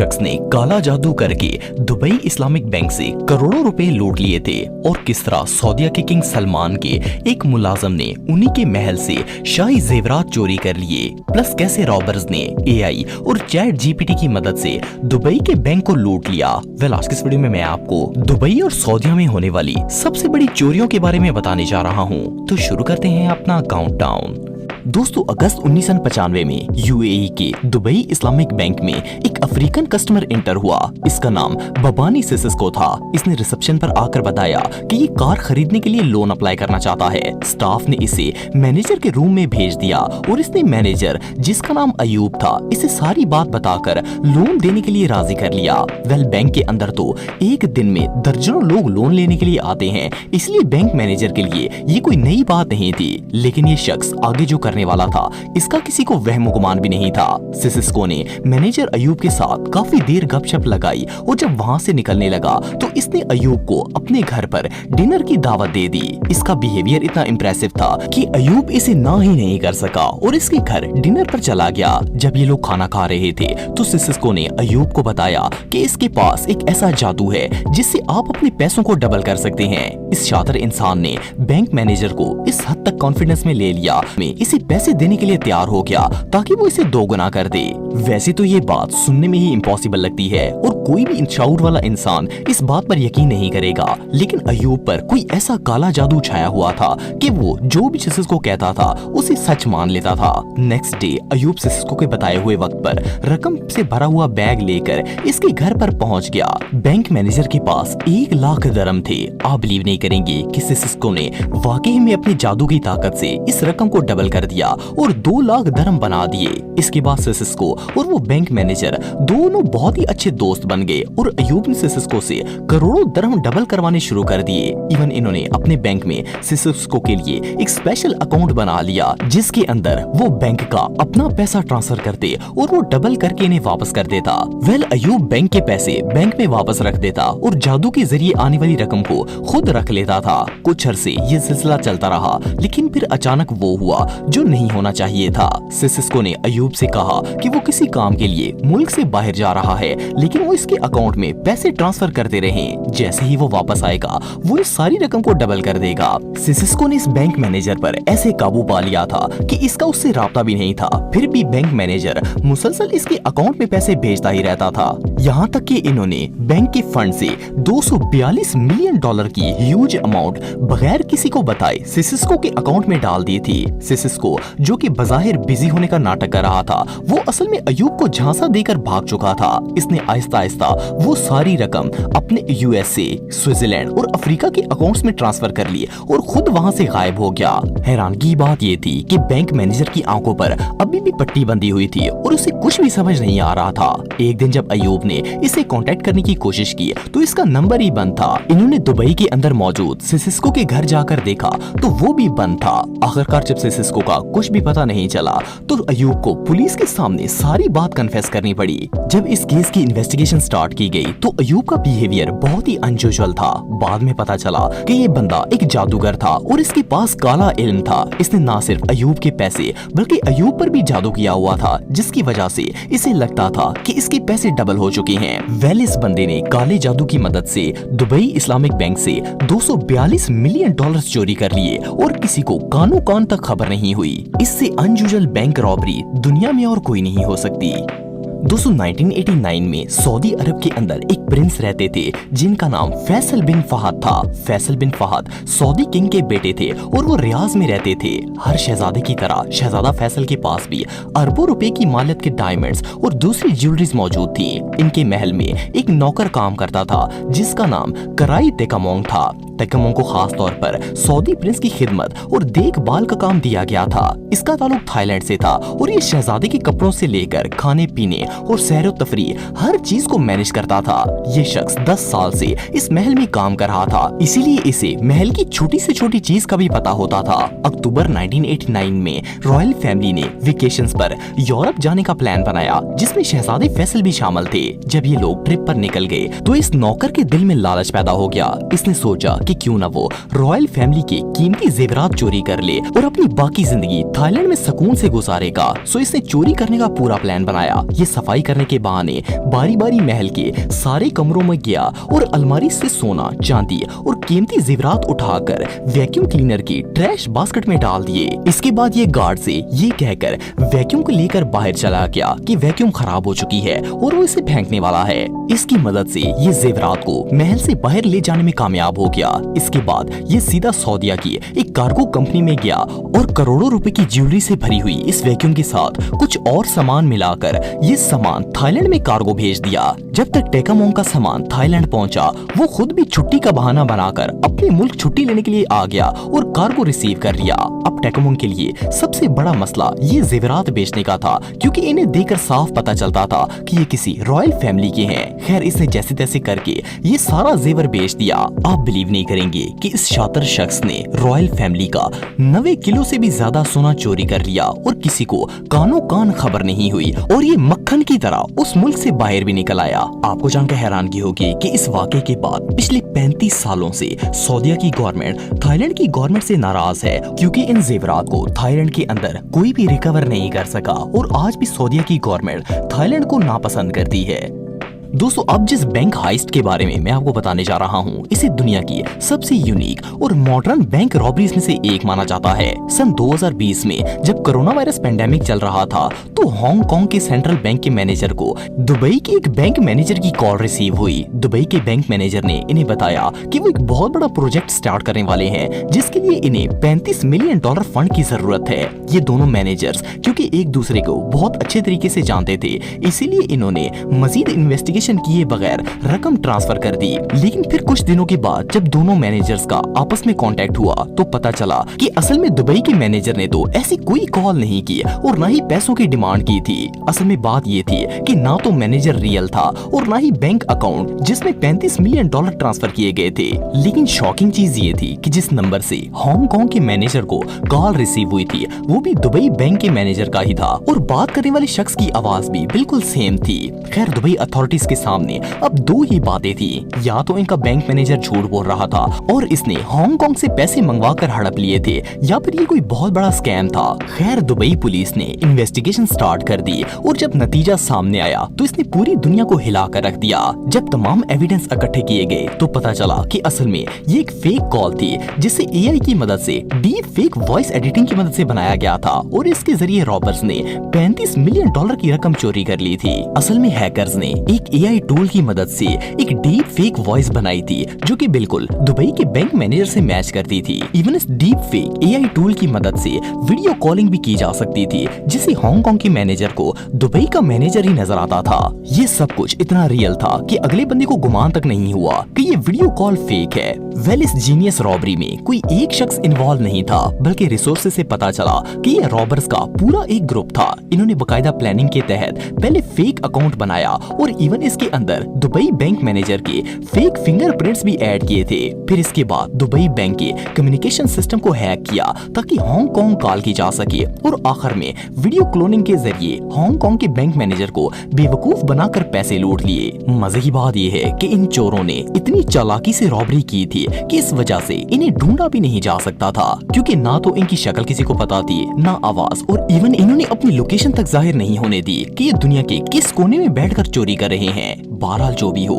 शख्स ने काला जादू करके दुबई इस्लामिक बैंक से करोड़ों रुपए लूट लिए थे और किस तरह सऊदीया के किंग सलमान के एक मुलाजिम ने उन्हीं के महल से शाही जेवरात चोरी कर लिए, प्लस कैसे रॉबर्स ने एआई और चैट जीपीटी की मदद से दुबई के बैंक को लूट लिया। आज की इस वीडियो में मैं आपको दुबई और सऊदीया में होने वाली सबसे बड़ी चोरियों के बारे में बताने जा रहा हूँ। तो शुरू करते हैं अपना काउंटडाउन। दोस्तों, अगस्त 1995 में यूएई के दुबई इस्लामिक बैंक में एक अफ्रीकन कस्टमर एंटर हुआ। इसका नाम बबानी सिसिस्को था। इसने रिसेप्शन पर आकर बताया कि ये कार खरीदने के लिए लोन अप्लाई करना चाहता है। स्टाफ ने इसे मैनेजर के रूम में भेज दिया और इसने मैनेजर, जिसका नाम अयूब था, इसे सारी बात बताकर लोन देने के लिए राजी कर लिया। बैंक के अंदर तो एक दिन में दर्जनों लोग लोन लेने के लिए आते हैं, इसलिए बैंक मैनेजर के लिए ये कोई नई बात नहीं थी। लेकिन ये शख्स आगे जो करने वाला था, इसका किसी को वहम गुमान भी नहीं था। सिसिस्को ने मैनेजर अयूब के साथ काफी देर गपशप लगाई और जब वहाँ से निकलने लगा तो इसने अयूब को अपने घर पर डिनर की दावत दे दी। इसका बिहेवियर इतना इम्प्रेसिव था कि अयूब इसे ना ही नहीं कर सका और इसके घर डिनर पर चला गया। जब ये लोग खाना खा रहे थे तो सिसिस्को ने अयूब को बताया कि इसके पास एक ऐसा जादू है जिससे आप अपने पैसों को डबल कर सकते हैं। इस शातिर इंसान ने बैंक मैनेजर को इस हद तक कॉन्फिडेंस में ले लिया, इसे पैसे देने के लिए तैयार हो गया ताकि वो इसे दोगुना कर दे। वैसे तो ये बात सुनने में ही इम्पॉसिबल लगती है और कोई भी इंशाउर वाला इंसान इस बात पर यकीन नहीं करेगा, लेकिन अयूब पर कोई ऐसा काला जादू छाया हुआ था कि वो जो भी सिसिस्को कहता था उसे सच मान लेता था। नेक्स्ट डे अयूब सिसिस्को के बताए हुए वक्त पर रकम से भरा हुआ बैग लेकर इसके घर पर पहुंच गया। बैंक मैनेजर के पास 1 लाख दरम थे। आप बिलीव नहीं करेंगे कि सिसिस्को ने वाकई में अपनी जादू की ताकत से इस रकम को डबल कर दिया और 2 लाख दरम बना दिए। इसके बाद सिसिस्को और वो बैंक मैनेजर दोनों बहुत ही अच्छे दोस्त बन गए और अयूब ने सिसिस्को से करोड़ों दरम डबल करवाने शुरू कर दिए। इवन इन्होंने अपने बैंक में सिसिस्को के लिए एक स्पेशल अकाउंट बना लिया जिसके अंदर वो बैंक का अपना पैसा ट्रांसफर करते और वो डबल करके इन्हें वापस कर देता। अयूब बैंक के पैसे बैंक में वापस रख देता और जादू के जरिए आने वाली रकम को खुद रख लेता था। कुछ अरसे ये सिलसिला चलता रहा, लेकिन फिर अचानक वो हुआ जो नहीं होना चाहिए था। सिसिस्को ने अयूब से कहा कि वो किसी काम के लिए मुल्क से बाहर जा रहा है, लेकिन वो इसके अकाउंट में पैसे ट्रांसफर करते रहें। जैसे ही वो वापस आएगा वो इस सारी रकम को डबल कर देगा। सिसिस्को ने इस बैंक मैनेजर पर ऐसे काबू पा लिया था कि इसका उससे राब्ता भी नहीं था। फिर भी बैंक मैनेजर मुसलसल इसके अकाउंट में पैसे भेजता ही रहता था। यहाँ तक कि इन्होंने बैंक के फंड से $242 मिलियन की ह्यूज अमाउंट बगैर किसी को बताए सिसिस्को के अकाउंट में डाल दी थी। सिसिस्को, जो कि बज़ाहिर बिजी होने का नाटक कर रहा था, वो असल में अयूब को झांसा देकर भाग चुका था। इसने आहिस्ता आहिस्ता वो सारी रकम अपने यूएसए, स्विट्जरलैंड और अफ्रीका के अकाउंट्स में ट्रांसफर कर ली और खुद वहां से गायब हो गया। हैरानगी की बात ये थी कि बैंक मैनेजर की आंखों पर अभी भी पट्टी बंधी हुई थी और उसे कुछ भी समझ नहीं आ रहा था। एक दिन जब अयूब ने इसे कांटेक्ट करने की कोशिश की तो इसका नंबर ही बंद था। इन्होंने दुबई के अंदर मौजूद सिसिस्को के घर जाकर देखा तो वो भी बंद था। आखिरकार जब सिसिस्को का कुछ भी पता नहीं चला तो अयूब को पुलिस के सामने सारी बात कन्फेस करनी पड़ी। जब इस केस की इन्वेस्टिगेशन स्टार्ट की गई तो अयूब का बिहेवियर बहुत ही अनयूजुअल था। बाद में पता चला कि ये बंदा एक जादूगर था और इसके पास काला इल्म था। इसने ना सिर्फ अयूब के पैसे बल्कि अयूब पर भी जादू किया हुआ था, जिसकी वजह से इसे लगता था कि इसके पैसे डबल हो चुके हैं। इस बंदे ने काले जादू की मदद से दुबई इस्लामिक बैंक से $242 मिलियन चोरी कर लिए और किसी को कानो कान तक खबर नहीं हुई। इससे अनयूजुअल बैंक रॉबरी दुनिया में और कोई नहीं हो सकती। दोस्तों, 1989 में सऊदी अरब के अंदर एक प्रिंस रहते थे जिनका नाम फैसल बिन फहद था। फैसल बिन फहद सऊदी किंग के बेटे थे और वो रियाज में रहते थे। हर शहजादे की तरह शहजादा फैसल के पास भी अरबों रुपए की मालियत के डायमंड्स और दूसरी ज्वेलरीज मौजूद थी। इनके महल में एक नौकर काम करता था जिसका नाम कराई तेकामोंग था। तेकामोंग को खास तौर पर सऊदी प्रिंस की खिदमत और देखभाल का काम दिया गया था। इसका ताल्लुक थाईलैंड से था और ये शहजादे के कपड़ों से लेकर खाने पीने और सैर तफरी हर चीज को मैनेज करता था। ये शख्स 10 साल से इस महल में काम कर रहा था, इसीलिए इसे महल की छोटी से छोटी चीज का भी पता होता था। अक्टूबर 1989 में रॉयल फैमिली ने वेकेशंस पर यूरोप जाने का प्लान बनाया जिसमें शहजादे फैसल भी शामिल थे। जब ये लोग ट्रिप पर निकल गए तो इस नौकर के दिल में लालच पैदा हो गया। इसने सोचा कि क्यों ना वो रॉयल फैमिली के कीमती जेवरात चोरी कर ले और अपनी बाकी जिंदगी थाईलैंड में सुकून से गुजारेगा। सो इसने चोरी करने का पूरा प्लान बनाया। ये सफाई करने के बहाने बारी बारी महल के सारे कमरों में गया और अलमारी से सोना, चांदी और कीमती जेवरात उठाकर वैक्यूम क्लीनर की ट्रैश बास्केट में डाल दिए। इसके बाद ये गार्ड से ये कहकर वैक्यूम को लेकर बाहर चला गया कि वैक्यूम खराब हो चुकी है और वो इसे फेंकने वाला है। इसकी मदद से ये जेवरात को महल से बाहर ले जाने में कामयाब हो गया। इसके बाद ये सीधा सऊदीया की एक कार्गो कंपनी में गया और करोड़ों रुपए की ज्वेलरी से भरी हुई इस वैक्यूम के साथ कुछ और सामान मिलाकर ये सामान थाईलैंड में कार्गो भेज दिया। जब तक टेकामोंग का सामान थाईलैंड पहुंचा, वो खुद भी छुट्टी का बहाना बनाकर अपने मुल्क छुट्टी लेने के लिए आ गया और कार्गो रिसीव कर लिया। अब टेकामोंग के लिए सबसे बड़ा मसला ये जेवरात बेचने का था, क्योंकि इन्हें देखकर साफ पता चलता था कि ये किसी रॉयल फैमिली के हैं। खैर, इसने जैसे तैसे करके ये सारा जेवर बेच दिया। आप बिलीव नहीं करेंगे कि इस शातिर शख्स ने रॉयल फैमिली का 90 किलो से भी ज्यादा सोना चोरी कर लिया और किसी को कानो कान खबर नहीं हुई और ये मक्खन की तरह उस मुल्क से बाहर भी निकल आया। आपको जानकर हैरानगी होगी कि इस वाकये के बाद पिछले 35 सालों से सऊदीया की गवर्नमेंट थाईलैंड की गवर्नमेंट से नाराज है, क्योंकि इन जेवरात को थाईलैंड के अंदर कोई भी रिकवर नहीं कर सका और आज भी सऊदीया की गवर्नमेंट थाईलैंड को नापसंद करती है। दोस्तों, अब जिस बैंक हाइस्ट के बारे में मैं आपको बताने जा रहा हूँ, इसे दुनिया की सबसे यूनिक और मॉडर्न बैंक रॉबरीज में से एक माना जाता है। सन 2020 में जब कोरोना वायरस पेंडेमिक चल रहा था, तो हांगकांग के सेंट्रल बैंक के मैनेजर को दुबई के एक बैंक मैनेजर की कॉल रिसीव हुई। दुबई के बैंक मैनेजर ने इन्हें बताया कि वो एक बहुत बड़ा प्रोजेक्ट स्टार्ट करने वाले हैं, जिसके लिए इन्हें $35 मिलियन फंड की जरूरत है। ये दोनों मैनेजर्स क्योंकि एक दूसरे को बहुत अच्छे तरीके से जानते थे, इसीलिए इन्होंने मजीद इन्वेस्टिगेशन किए बगैर रकम ट्रांसफर कर दी। लेकिन फिर कुछ दिनों के बाद जब दोनों मैनेजर्स का आपस में कांटेक्ट हुआ, तो पता चला कि असल में दुबई के मैनेजर ने तो ऐसी कोई कॉल नहीं की और ना ही पैसों की डिमांड की थी। असल में बात ये थी कि ना तो मैनेजर रियल था और ना ही बैंक अकाउंट जिसमें $35 मिलियन ट्रांसफर किए गए थे। लेकिन शॉकिंग चीज ये थी कि जिस नंबर से हांगकांग के मैनेजर को कॉल रिसीव हुई थी, वो भी दुबई बैंक के मैनेजर का ही था और बात करने वाले शख्स की आवाज भी बिल्कुल सेम थी। खैर, दुबई अथॉरिटीज के सामने अब दो ही बातें थी, या तो इनका बैंक मैनेजर झूठ बोल रहा था और इसने हांगकांग से पैसे मंगवाकर हड़प लिए थे, या फिर ये कोई बहुत बड़ा स्कैम था। खैर, दुबई पुलिस ने इन्वेस्टिगेशन स्टार्ट कर दी और जब नतीजा सामने आया तो इसने पूरी दुनिया को हिला कर रख दिया। जब तमाम एविडेंस इकट्ठे किए गए तो पता चला कि असल में ये एक फेक कॉल थी, जिसे एआई की मदद से डीप फेक वॉइस एडिटिंग की मदद से बनाया गया था और इसके जरिए रॉबर्स ने $35 मिलियन की रकम चोरी कर ली थी। असल में हैकर्स ने एक एआई टूल की मदद से एक डीप फेक वॉइस बनाई थी, जो कि बिल्कुल दुबई के बैंक मैनेजर से मैच करती थी। इवन इस डीप फेक एआई टूल की मदद से वीडियो कॉलिंग भी की जा सकती थी, जिसे हांगकांग के मैनेजर को दुबई का मैनेजर ही नजर आता था। ये सब कुछ इतना रियल था कि अगले बंदे को गुमान तक नहीं हुआ कि ये वीडियो कॉल फेक है। वेल, इस जीनियस रॉबरी में कोई एक शख्स इन्वॉल्व नहीं था, बल्कि रिसोर्सेज से पता चला कि ये रॉबर्स का पूरा एक ग्रुप था। इन्होंने बकायदा प्लानिंग के तहत पहले फेक अकाउंट बनाया और इवन इसके अंदर दुबई बैंक मैनेजर के फेक फिंगरप्रिंट्स भी ऐड किए थे। फिर इसके बाद दुबई बैंक के कम्युनिकेशन सिस्टम को हैक किया ताकि हांगकांग कॉल की जा सके और आखिर में वीडियो क्लोनिंग के जरिए हांगकांग के बैंक मैनेजर को बेवकूफ बनाकर पैसे लूट लिए। मजे की बात यह है कि इन चोरों ने इतनी चालाकी से रॉबरी की थी कि इस वजह से इन्हें ढूंढा भी नहीं जा सकता था, क्योंकि ना तो इनकी शक्ल किसी को पता थी, ना आवाज, और इवन इन्होंने अपनी लोकेशन तक जाहिर नहीं होने दी कि ये दुनिया के किस कोने में बैठकर चोरी कर रहे हैं। बहरहाल जो भी हो,